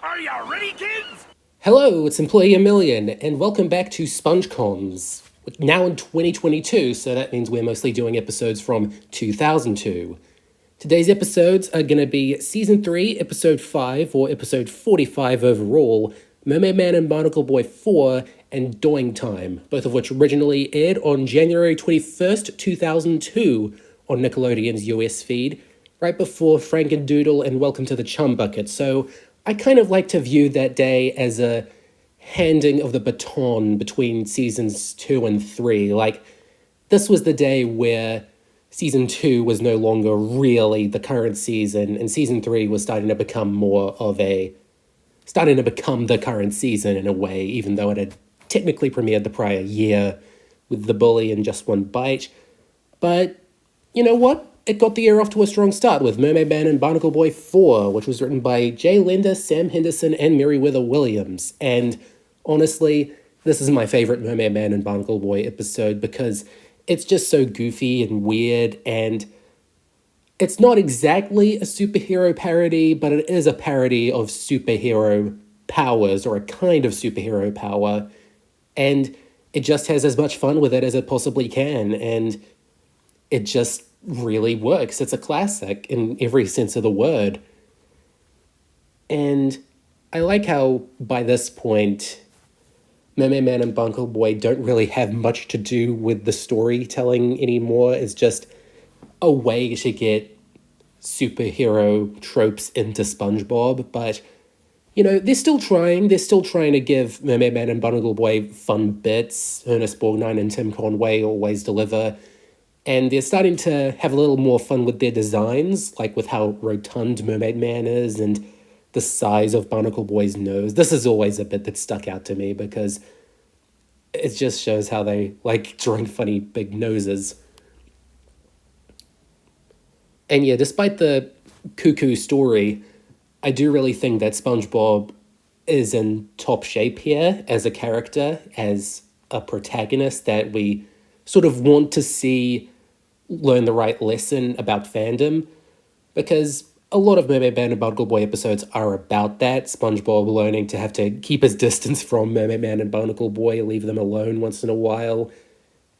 Are you ready, kids? Hello, it's Employee a Million, and welcome back to SpongeComs. Now in 2022, so that means we're mostly doing episodes from 2002. Today's episodes are going to be Season 3, Episode 5, or Episode 45 overall, Mermaid Man and Barnacle Boy 4, and Doing Time, both of which originally aired on January 21st, 2002 on Nickelodeon's US feed, right before Frankendoodle and Welcome to the Chum Bucket. So I kind of like to view that day as a handing of the baton between seasons 2 and 3. Like, this was the day where season 2 was no longer really the current season, and season 3 was starting to become the current season in a way, even though it had technically premiered the prior year with The Bully and Just One Bite. But you know what? It got the year off to a strong start with Mermaid Man and Barnacle Boy 4, which was written by Jay Lender, Sam Henderson, and Meriwether Williams. And honestly, this is my favorite Mermaid Man and Barnacle Boy episode because it's just so goofy and weird, and it's not exactly a superhero parody, but it is a parody of superhero powers, or a kind of superhero power, and it just has as much fun with it as it possibly can, and it just really works. It's a classic in every sense of the word. And I like how, by this point, Mermaid Man and Barnacle Boy don't really have much to do with the storytelling anymore. It's just a way to get superhero tropes into SpongeBob. But, you know, they're still trying. They're still trying to give Mermaid Man and Barnacle Boy fun bits. Ernest Borgnine and Tim Conway always deliver. And they're starting to have a little more fun with their designs, like with how rotund Mermaid Man is and the size of Barnacle Boy's nose. This is always a bit that stuck out to me because it just shows how they like drawing funny big noses. And yeah, despite the cuckoo story, I do really think that SpongeBob is in top shape here as a character, as a protagonist that we sort of want to see learn the right lesson about fandom, because a lot of Mermaid Man and Barnacle Boy episodes are about that. SpongeBob learning to have to keep his distance from Mermaid Man and Barnacle Boy, leave them alone once in a while.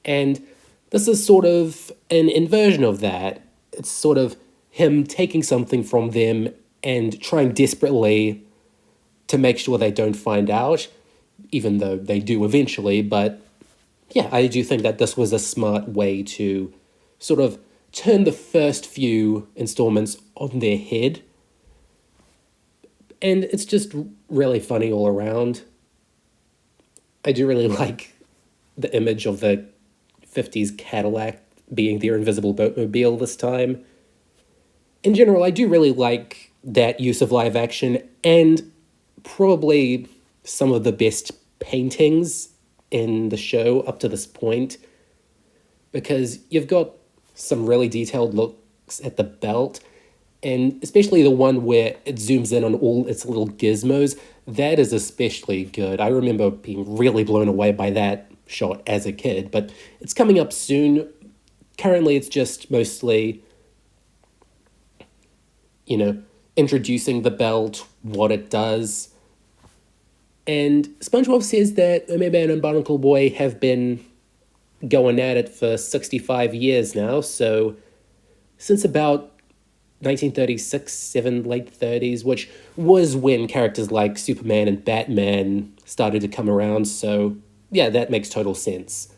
And this is sort of an inversion of that. It's sort of him taking something from them and trying desperately to make sure they don't find out, even though they do eventually. But yeah, I do think that this was a smart way to sort of turn the first few installments on their head. And it's just really funny all around. I do really like the image of the 50s Cadillac being their invisible boatmobile this time. In general, I do really like that use of live action, and probably some of the best paintings in the show up to this point, because you've got some really detailed looks at the belt, and especially the one where it zooms in on all its little gizmos. That is especially good. I remember being really blown away by that shot as a kid, but it's coming up soon. Currently, it's just mostly, you know, introducing the belt, what it does. And SpongeBob says that Mermaid Man and Barnacle Boy have been going at it for 65 years now, so since about 1936, 7, late 30s, which was when characters like Superman and Batman started to come around, so yeah, that makes total sense.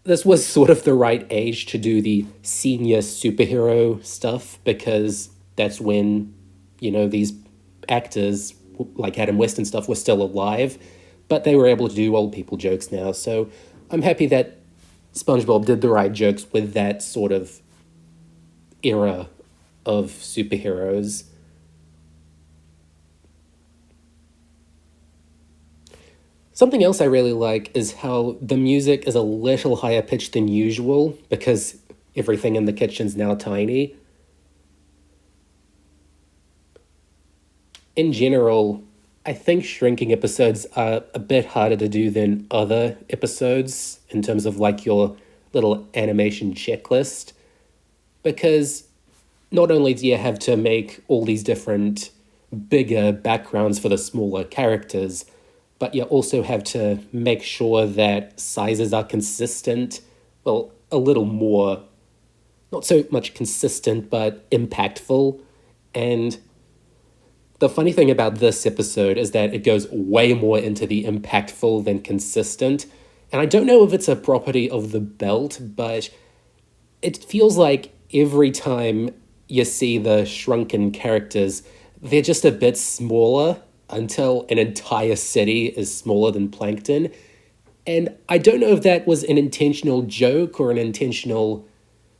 This was sort of the right age to do the senior superhero stuff, because that's when, you know, these actors like Adam West and stuff were still alive, but they were able to do old people jokes now, so I'm happy that SpongeBob did the right jokes with that sort of era of superheroes. Something else I really like is how the music is a little higher pitched than usual, because everything in the kitchen's now tiny. In general, I think shrinking episodes are a bit harder to do than other episodes in terms of like your little animation checklist, because not only do you have to make all these different bigger backgrounds for the smaller characters, but you also have to make sure that sizes are consistent. Well, a little more, not so much consistent, but impactful. And the funny thing about this episode is that it goes way more into the impactful than consistent. And I don't know if it's a property of the belt, but it feels like every time you see the shrunken characters, they're just a bit smaller until an entire city is smaller than Plankton. And I don't know if that was an intentional joke or an intentional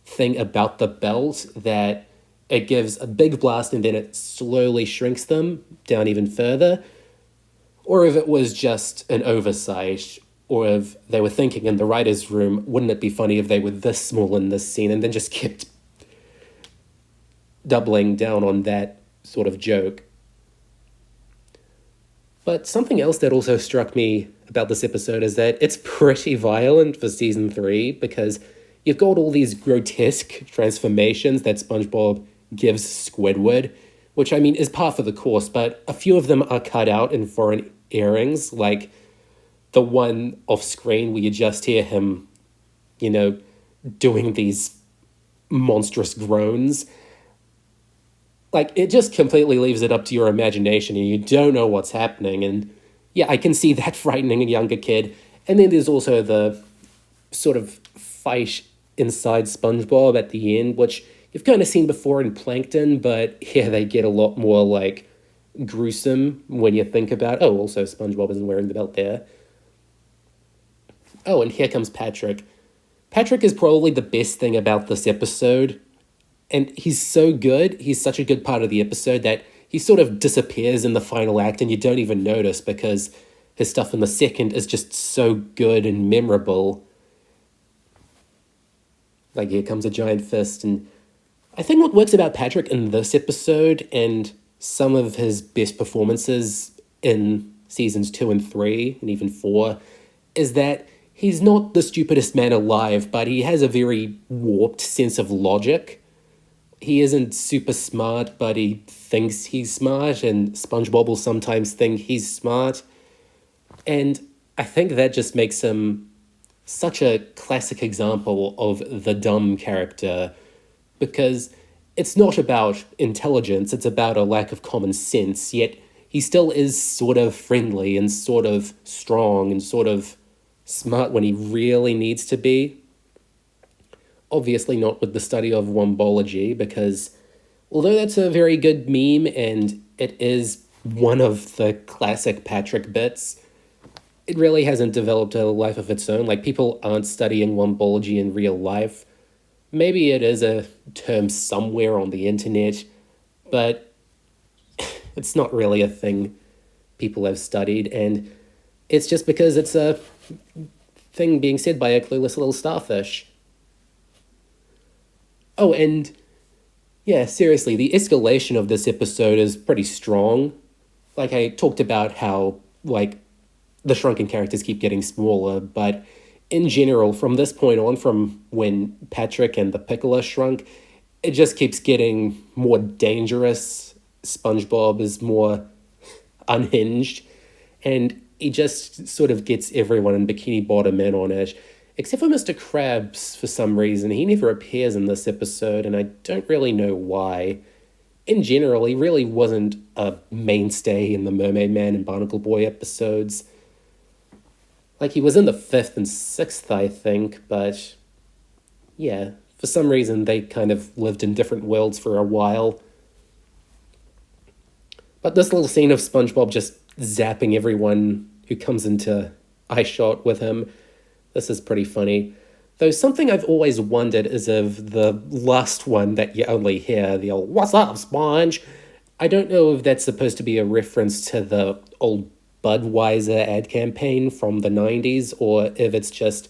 thing about the belt, that it gives a big blast and then it slowly shrinks them down even further, or if it was just an oversight, or if they were thinking in the writer's room, wouldn't it be funny if they were this small in this scene, and then just kept doubling down on that sort of joke. But something else that also struck me about this episode is that it's pretty violent for season 3, because you've got all these grotesque transformations that SpongeBob gives Squidward, which, I mean, is par for the course, but a few of them are cut out in foreign airings, like the one off screen where you just hear him, doing these monstrous groans. Like, it just completely leaves it up to your imagination, and you don't know what's happening. And yeah, I can see that frightening a younger kid. And then there's also the sort of fight inside SpongeBob at the end, which you've kind of seen before in Plankton, but here they get a lot more, like, gruesome when you think about, oh, also SpongeBob isn't wearing the belt there. Oh, and here comes Patrick. Patrick is probably the best thing about this episode, and he's so good, he's such a good part of the episode that he sort of disappears in the final act and you don't even notice, because his stuff in the second is just so good and memorable. Like, here comes a giant fist, and I think what works about Patrick in this episode, and some of his best performances in seasons 2 and 3, and even 4, is that he's not the stupidest man alive, but he has a very warped sense of logic. He isn't super smart, but he thinks he's smart, and SpongeBob will sometimes think he's smart. And I think that just makes him such a classic example of the dumb character, because it's not about intelligence, it's about a lack of common sense, yet he still is sort of friendly and sort of strong and sort of smart when he really needs to be. Obviously not with the study of wombology, because although that's a very good meme and it is one of the classic Patrick bits, it really hasn't developed a life of its own. Like, people aren't studying wombology in real life. Maybe it is a term somewhere on the internet, but it's not really a thing people have studied, and it's just because it's a thing being said by a clueless little starfish. Oh, and yeah, seriously, the escalation of this episode is pretty strong. Like, I talked about how, like, the shrunken characters keep getting smaller, but in general, from this point on, from when Patrick and the Piccolo shrunk, it just keeps getting more dangerous. SpongeBob is more unhinged, and he just sort of gets everyone in Bikini Bottom in on it. Except for Mr. Krabs, for some reason. He never appears in this episode, and I don't really know why. In general, he really wasn't a mainstay in the Mermaid Man and Barnacle Boy episodes. Like, he was in the 5th and 6th, I think, but yeah, for some reason they kind of lived in different worlds for a while. But this little scene of SpongeBob just zapping everyone who comes into eyeshot with him, this is pretty funny. Though something I've always wondered is if the last one that you only hear, the old, "What's up, Sponge?" I don't know if that's supposed to be a reference to the old Budweiser ad campaign from the 90s, or if it's just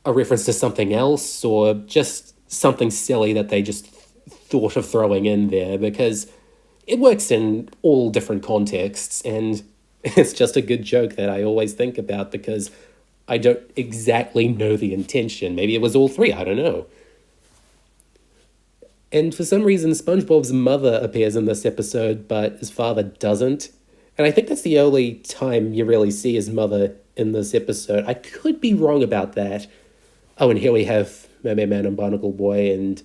a reference to something else, or just something silly that they just thought of throwing in there, because it works in all different contexts, and it's just a good joke that I always think about, because I don't exactly know the intention. Maybe it was all three, I don't know. And for some reason, SpongeBob's mother appears in this episode, but his father doesn't. And I think that's the only time you really see his mother in this episode. I could be wrong about that. Oh, and here we have Mermaid Man and Barnacle Boy, and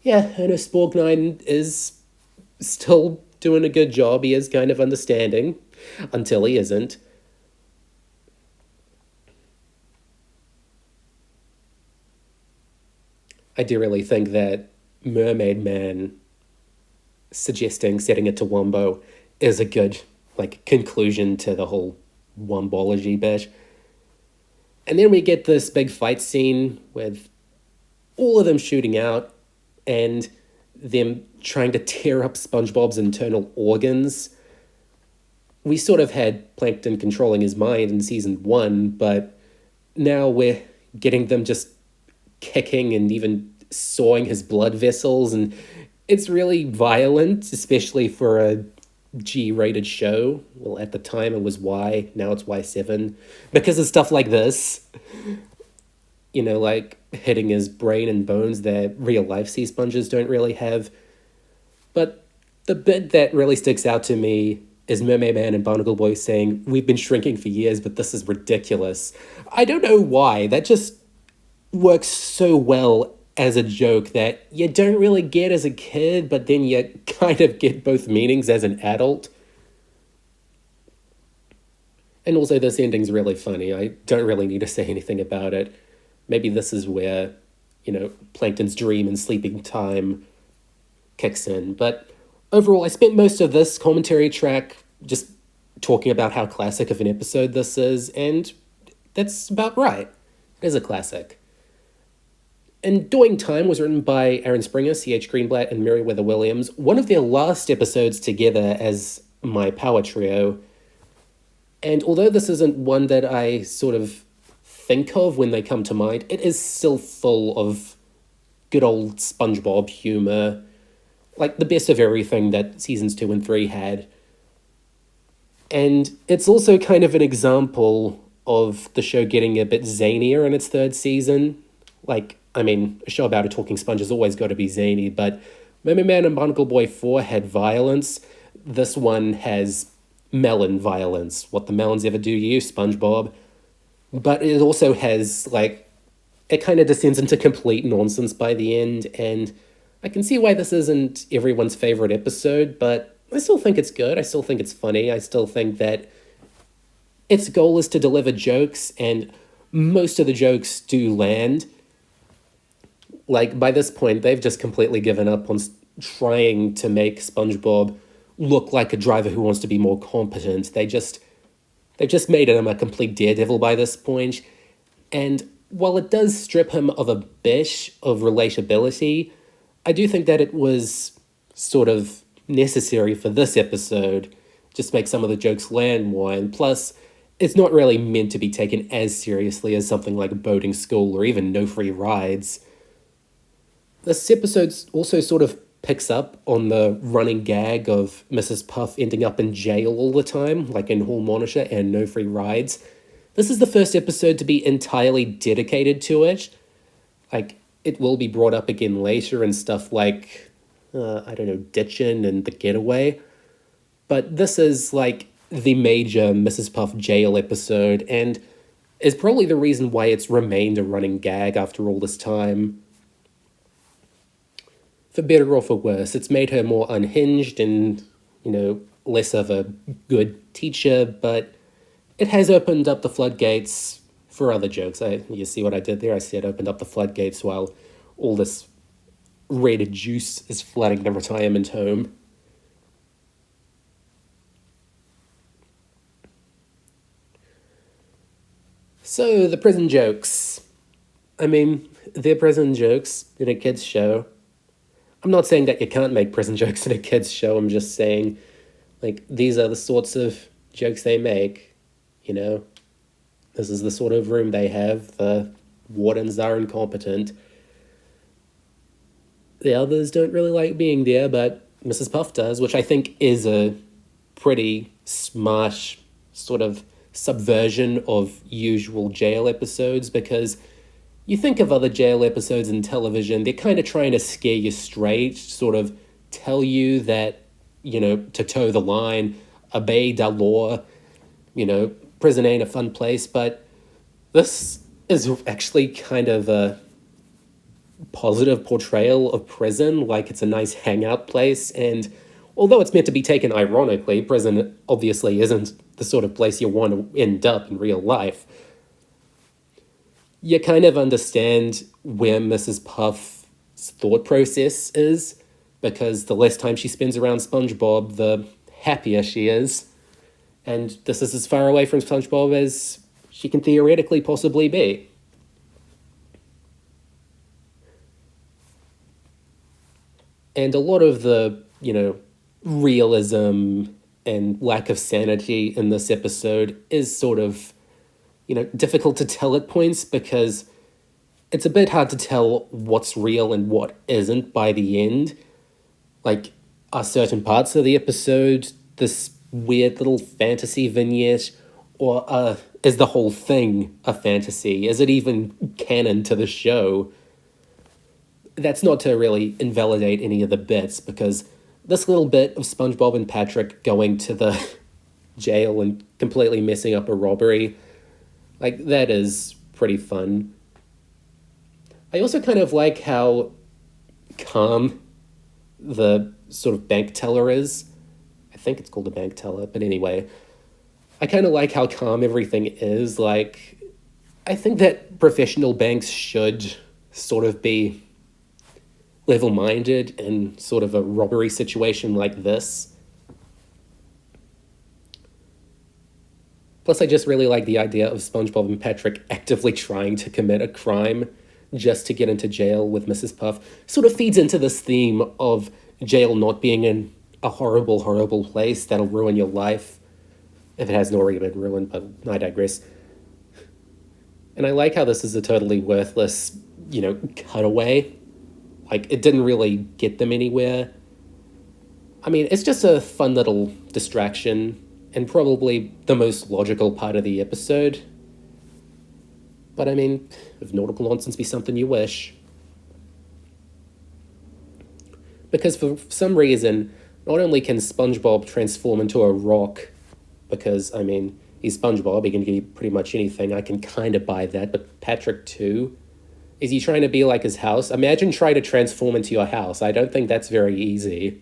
yeah, I know Sporgnine is still doing a good job. He is kind of understanding until he isn't. I do really think that Mermaid Man suggesting setting it to Wombo is a good conclusion to the whole Wombology bit. And then we get this big fight scene with all of them shooting out and them trying to tear up SpongeBob's internal organs. We sort of had Plankton controlling his mind in season 1, but now we're getting them just kicking and even sawing his blood vessels, and it's really violent, especially for a G-rated show. Well, at the time it was Y, now it's Y7, because of stuff like this. You know, like hitting his brain and bones that real-life sea sponges don't really have. But the bit that really sticks out to me is Mermaid Man and Barnacle Boy saying, "We've been shrinking for years, but this is ridiculous." I don't know why. That just works so well as a joke that you don't really get as a kid, but then you kind of get both meanings as an adult. And also, this ending's really funny. I don't really need to say anything about it. Maybe this is where, Plankton's dream and sleeping time kicks in. But overall, I spent most of this commentary track just talking about how classic of an episode this is, and that's about right. It is a classic. Enduring Time was written by Aaron Springer, C.H. Greenblatt, and Meriwether Williams, one of their last episodes together as my power trio. And although this isn't one that I sort of think of when they come to mind, it is still full of good old SpongeBob humor, like the best of everything that seasons 2 and 3 had. And it's also kind of an example of the show getting a bit zanier in its third season. A show about a talking sponge has always got to be zany, but Mermaid Man and Barnacle Boy 4 had violence. This one has melon violence. What the melons ever do to you, SpongeBob? But it also has, it kind of descends into complete nonsense by the end, and I can see why this isn't everyone's favorite episode, but I still think it's good. I still think it's funny. I still think that its goal is to deliver jokes, and most of the jokes do land. By this point, they've just completely given up on trying to make SpongeBob look like a driver who wants to be more competent. They've just made him a complete daredevil by this point. And while it does strip him of a bit of relatability, I do think that it was sort of necessary for this episode. Just make some of the jokes land more. And plus, it's not really meant to be taken as seriously as something like Boating School or even No Free Rides. This episode also sort of picks up on the running gag of Mrs. Puff ending up in jail all the time, like in Hall Monitor and No Free Rides. This is the first episode to be entirely dedicated to it. It will be brought up again later and stuff like, Ditchin' and The Getaway. But this is, the major Mrs. Puff jail episode, and is probably the reason why it's remained a running gag after all this time. For better or for worse, it's made her more unhinged and, less of a good teacher, but it has opened up the floodgates for other jokes. You see what I did there? I said opened up the floodgates while all this red juice is flooding the retirement home. So, the prison jokes. They're prison jokes in a kid's show. I'm not saying that you can't make prison jokes in a kid's show. I'm just saying, these are the sorts of jokes they make, This is the sort of room they have. The wardens are incompetent. The others don't really like being there, but Mrs. Puff does, which I think is a pretty smart sort of subversion of usual jail episodes, because You think of other jail episodes in television, they're kind of trying to scare you straight, sort of tell you that, to toe the line, obey the law, prison ain't a fun place, but this is actually kind of a positive portrayal of prison, like it's a nice hangout place, and although it's meant to be taken ironically, prison obviously isn't the sort of place you want to end up in real life. You kind of understand where Mrs. Puff's thought process is, because the less time she spends around SpongeBob, the happier she is. And this is as far away from SpongeBob as she can theoretically possibly be. And a lot of the, realism and lack of sanity in this episode is sort of, difficult to tell at points, because it's a bit hard to tell what's real and what isn't by the end. Like, are certain parts of the episode this weird little fantasy vignette, or is the whole thing a fantasy? Is it even canon to the show? That's not to really invalidate any of the bits, because this little bit of SpongeBob and Patrick going to the jail and completely messing up a robbery, like, that is pretty fun. I also kind of like how calm the sort of bank teller is. I think it's called a bank teller, but anyway. I kind of like how calm everything is. Like, I think that professional banks should sort of be level-minded in sort of a robbery situation like this. Plus, I just really like the idea of SpongeBob and Patrick actively trying to commit a crime just to get into jail with Mrs. Puff. Sort of feeds into this theme of jail not being in a horrible, horrible place that'll ruin your life, if it hasn't already been ruined, but I digress. And I like how this is a totally worthless, cutaway. Like, it didn't really get them anywhere. I mean, it's just a fun little distraction, and probably the most logical part of the episode. But I mean, if nautical nonsense be something you wish. Because for some reason, not only can SpongeBob transform into a rock, because, I mean, he's SpongeBob, he can be pretty much anything, I can kind of buy that, but Patrick too? Is he trying to be like his house? Imagine trying to transform into your house. I don't think that's very easy.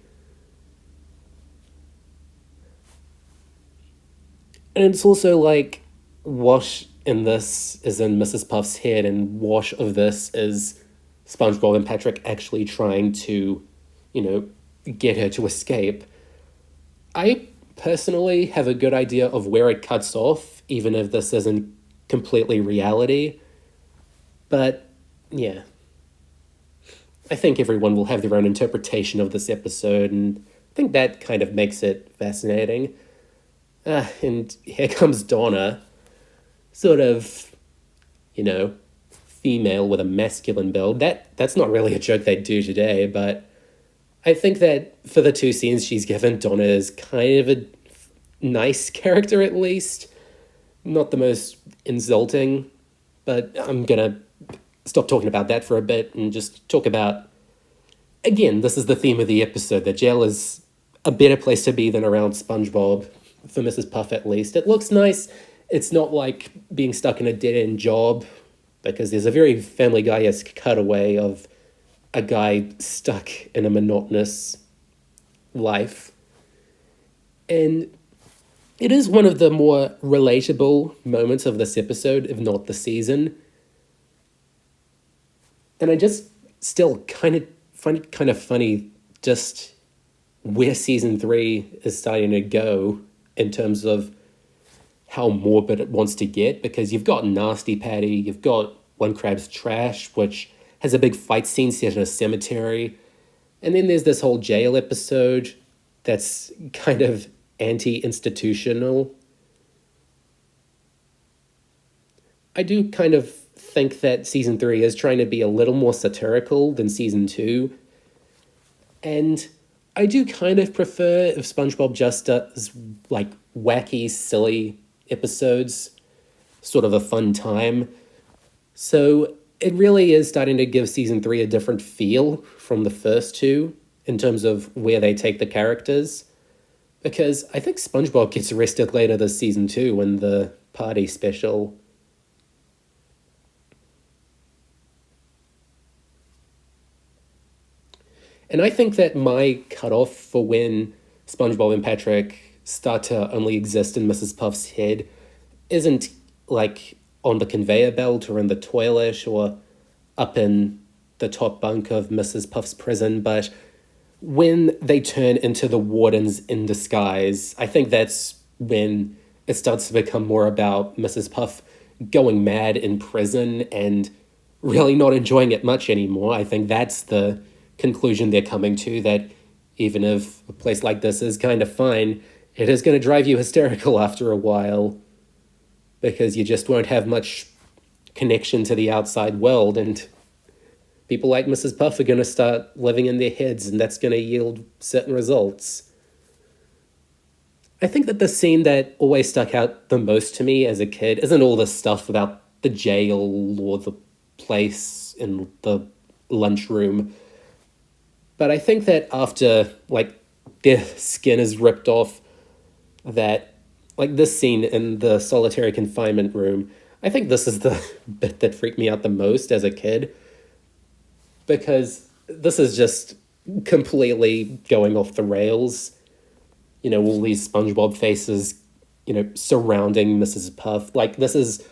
And it's also like, Wash in this is in Mrs. Puff's head, and Wash of this is SpongeBob and Patrick actually trying to, get her to escape. I personally have a good idea of where it cuts off, even if this isn't completely reality. But, yeah. I think everyone will have their own interpretation of this episode, and I think that kind of makes it fascinating. And here comes Donna, sort of, female with a masculine build. That's not really a joke they do today, but I think that for the two scenes she's given, Donna is kind of a nice character, at least. Not the most insulting, but I'm gonna stop talking about that for a bit and just talk about, again, this is the theme of the episode, that jail is a better place to be than around SpongeBob, for Mrs. Puff at least. It looks nice. It's not like being stuck in a dead-end job, because there's a very Family Guy-esque cutaway of a guy stuck in a monotonous life. And it is one of the more relatable moments of this episode, if not the season. And I just still kind of find it kind of funny just where season 3 is starting to go in terms of how morbid it wants to get, because you've got Nasty Patty, you've got One Crab's Trash, which has a big fight scene set in a cemetery, and then there's this whole jail episode that's kind of anti-institutional. I do kind of think that season 3 is trying to be a little more satirical than season 2, and I do kind of prefer if SpongeBob just does, like, wacky, silly episodes, sort of a fun time. So it really is starting to give season 3 a different feel from the first two in terms of where they take the characters. Because I think SpongeBob gets arrested later this season too in the party special. And I think that my cutoff for when SpongeBob and Patrick start to only exist in Mrs. Puff's head isn't like on the conveyor belt or in the toilet or up in the top bunk of Mrs. Puff's prison, but when they turn into the wardens in disguise. I think that's when it starts to become more about Mrs. Puff going mad in prison and really not enjoying it much anymore. I think that's the conclusion they're coming to, that even if a place like this is kind of fine, it is going to drive you hysterical after a while because you just won't have much connection to the outside world, and people like Mrs. Puff are going to start living in their heads, and that's going to yield certain results. I think that the scene that always stuck out the most to me as a kid isn't all this stuff about the jail or the place in the lunchroom, but I think that after, like, their skin is ripped off, that, like, this scene in the solitary confinement room, I think this is the bit that freaked me out the most as a kid, because this is just completely going off the rails. You know, all these SpongeBob faces, you know, surrounding Mrs. Puff. Like, this is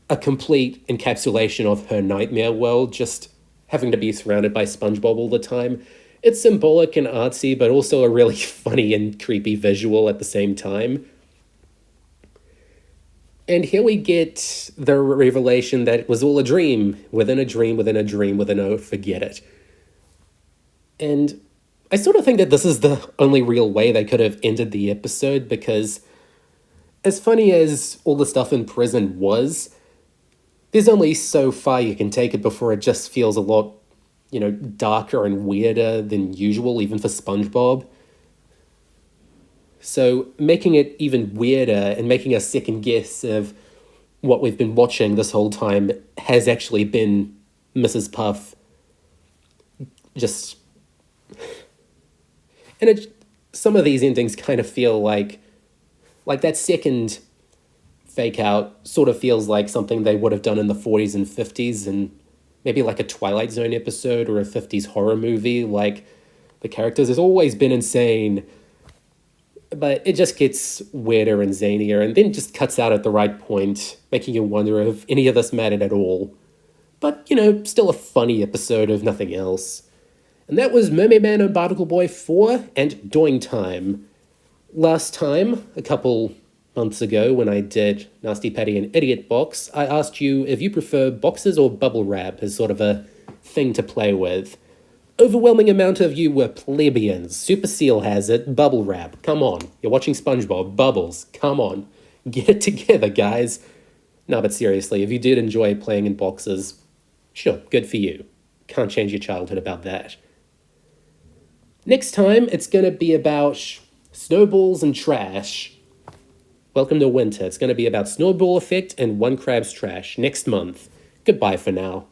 a complete encapsulation of her nightmare world, just having to be surrounded by SpongeBob all the time. It's symbolic and artsy, but also a really funny and creepy visual at the same time. And here we get the revelation that it was all a dream, within a dream, within a dream, within a forget it. And I sort of think that this is the only real way they could have ended the episode, because as funny as all the stuff in prison was, there's only so far you can take it before it just feels a lot, you know, darker and weirder than usual, even for SpongeBob. So making it even weirder and making us second guess of what we've been watching this whole time has actually been Mrs. Puff. Just... And some of these endings kind of feel like that second fake out sort of feels like something they would have done in the 40s and 50s, and maybe like a Twilight Zone episode or a 50s horror movie. Like, the characters has always been insane, but it just gets weirder and zanier, and then just cuts out at the right point, making you wonder if any of this mattered at all. But, you know, still a funny episode if nothing else. And that was Mermaid Man and Barnacle Boy 4 and Doing Time. Last time, a couple months ago, when I did Nasty Patty and Idiot Box, I asked you if you prefer boxes or bubble wrap as sort of a thing to play with. Overwhelming amount of you were plebeians. Super Seal has it, bubble wrap. Come on, you're watching SpongeBob. Bubbles, come on. Get it together, guys. No, but seriously, if you did enjoy playing in boxes, sure, good for you. Can't change your childhood about that. Next time, it's going to be about snowballs and trash. Welcome to winter. It's going to be about snowball effect and one crab's trash next month. Goodbye for now.